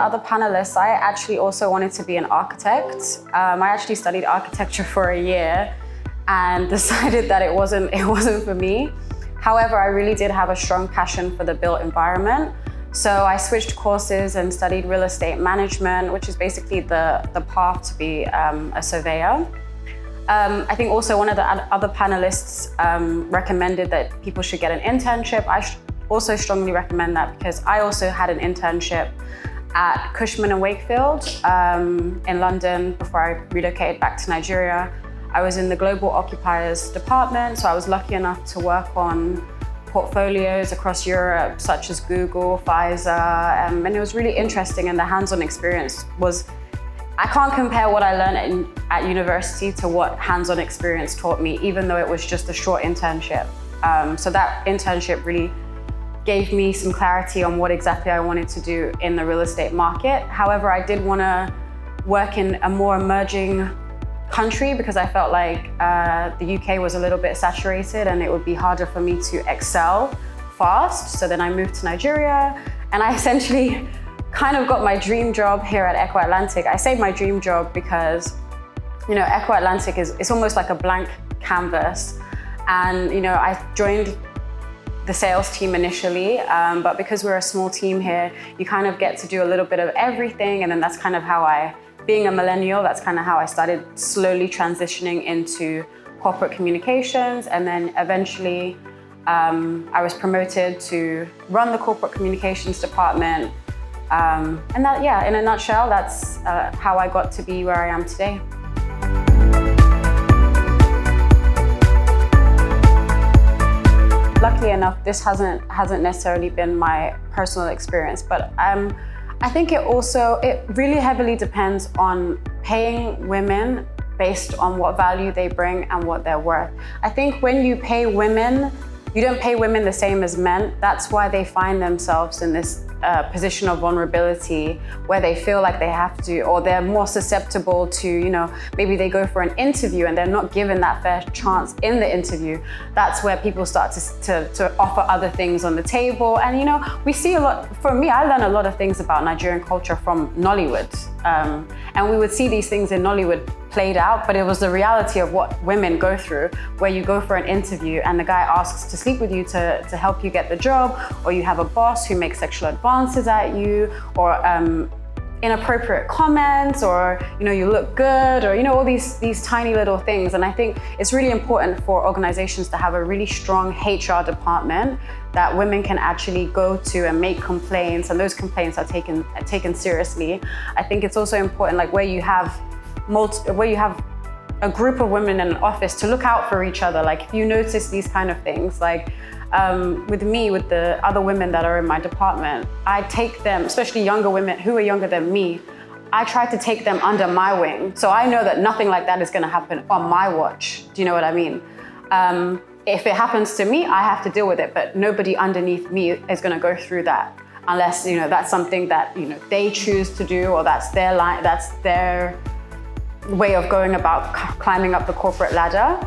other panelists, I actually also wanted to be an architect. I actually studied architecture for a year and decided that it wasn't for me. However, I really did have a strong passion for the built environment. So I switched courses and studied real estate management, which is basically the path to be a surveyor. I think also one of the other panelists recommended that people should get an internship. I also strongly recommend that because I also had an internship at Cushman & Wakefield in London before I relocated back to Nigeria. I was in the global occupiers department, so I was lucky enough to work on portfolios across Europe, such as Google, Pfizer, and it was really interesting, and the hands-on experience was, I can't compare what I learned at university to what hands-on experience taught me, even though it was just a short internship. So that internship really gave me some clarity on what exactly I wanted to do in the real estate market. However, I did want to work in a more emerging country because I felt like the UK was a little bit saturated and it would be harder for me to excel fast. So then I moved to Nigeria and I essentially kind of got my dream job here at Echo Atlantic. I say my dream job because, Echo Atlantic is almost like a blank canvas. And, I joined the sales team initially, but because we're a small team here, you kind of get to do a little bit of everything. And then that's kind of how being a millennial, that's kind of how I started slowly transitioning into corporate communications. And then eventually I was promoted to run the corporate communications department. And that, in a nutshell, that's how I got to be where I am today. Luckily enough, this hasn't necessarily been my personal experience, but I think it really heavily depends on paying women based on what value they bring and what they're worth. I think when you pay women, you don't pay women the same as men. That's why they find themselves in this position of vulnerability where they feel like they have to, or they're more susceptible to, maybe they go for an interview and they're not given that fair chance in the interview. That's where people start to offer other things on the table. And, we see a lot, for me, I learned a lot of things about Nigerian culture from Nollywood. And we would see these things in Nollywood played out, but it was the reality of what women go through, where you go for an interview and the guy asks to sleep with you to help you get the job, or you have a boss who makes sexual advances at you, or inappropriate comments, or you look good, or all these tiny little things. And I think it's really important for organizations to have a really strong HR department that women can actually go to and make complaints, and those complaints are taken seriously. I think it's also important, like where you have a group of women in an office, to look out for each other. Like if you notice these kind of things, like with the other women that are in my department, I take them, especially younger women who are younger than me, I try to take them under my wing. So I know that nothing like that is gonna happen on my watch. Do you know what I mean? If it happens to me, I have to deal with it, but nobody underneath me is gonna go through that unless, that's something that, they choose to do, or that's their line, that's their way of going about climbing up the corporate ladder.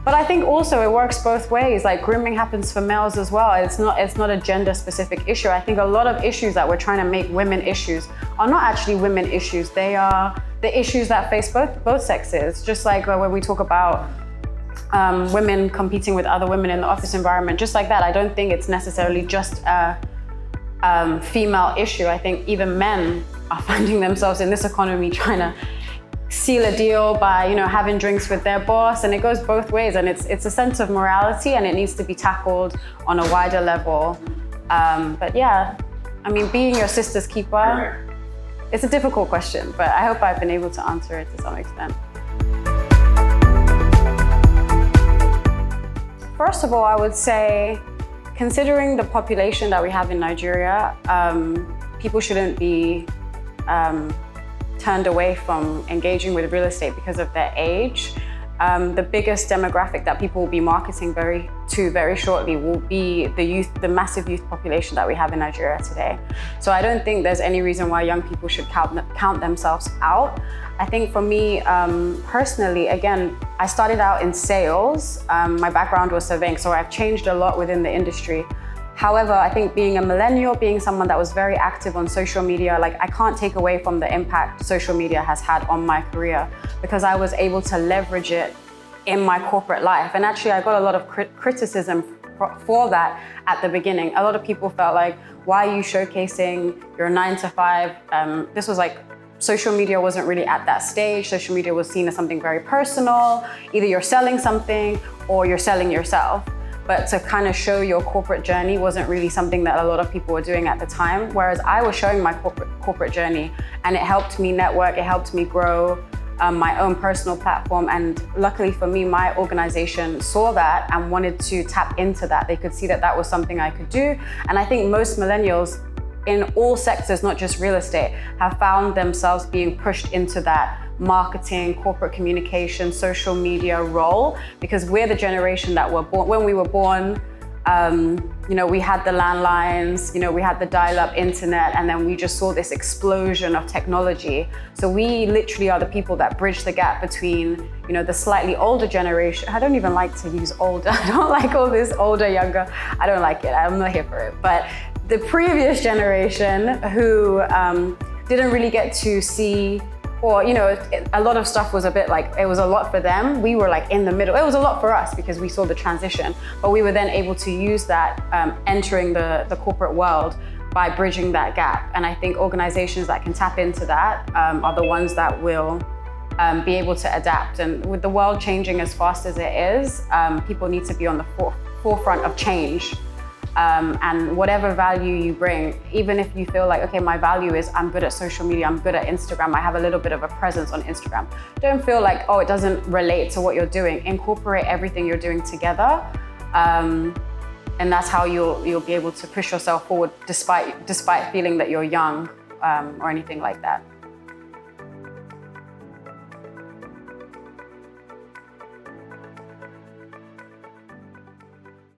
But I think also it works both ways. Like grooming happens for males as well. It's not a gender specific issue. I think a lot of issues that we're trying to make women issues are not actually women issues. They are the issues that face both sexes. Just like when we talk about women competing with other women in the office environment, just like that. I don't think it's necessarily just a female issue. I think even men are finding themselves in this economy trying to seal a deal by having drinks with their boss, and it goes both ways, and it's a sense of morality, and it needs to be tackled on a wider level. But yeah, I mean, being your sister's keeper, it's a difficult question, but I hope I've been able to answer it to some extent. First of all, I would say, considering the population that we have in Nigeria, people shouldn't be turned away from engaging with real estate because of their age. The biggest demographic that people will be marketing very shortly will be the massive youth population that we have in Nigeria today. So I don't think there's any reason why young people should count themselves out. I think for me, personally, again, I started out in sales. My background was surveying, so I've changed a lot within the industry. However, I think being a millennial, being someone that was very active on social media, like I can't take away from the impact social media has had on my career, because I was able to leverage it in my corporate life. And actually I got a lot of criticism for that at the beginning. A lot of people felt like, why are you showcasing your 9 to 5? This was like, social media wasn't really at that stage. Social media was seen as something very personal. Either you're selling something or you're selling yourself. But to kind of show your corporate journey wasn't really something that a lot of people were doing at the time. Whereas I was showing my corporate journey, and it helped me network, it helped me grow my own personal platform. And luckily for me, my organization saw that and wanted to tap into that. They could see that that was something I could do. And I think most millennials in all sectors, not just real estate, have found themselves being pushed into that marketing, corporate communication, social media role, because we're the generation that were born, when we were born, we had the landlines, we had the dial-up internet, and then we just saw this explosion of technology. So we literally are the people that bridge the gap between, the slightly older generation. I don't even like to use older. I don't like all this older, younger. I don't like it. I'm not here for it. But the previous generation who didn't really get to see, or, a lot of stuff was a bit like, it was a lot for them. We were like in the middle. It was a lot for us because we saw the transition, but we were then able to use that entering the corporate world by bridging that gap. And I think organizations that can tap into that are the ones that will be able to adapt. And with the world changing as fast as it is, people need to be on the forefront of change. And whatever value you bring, even if you feel like, okay, my value is I'm good at social media, I'm good at Instagram, I have a little bit of a presence on Instagram. Don't feel like, oh, it doesn't relate to what you're doing. Incorporate everything you're doing together. And that's how you'll be able to push yourself forward despite feeling that you're young or anything like that.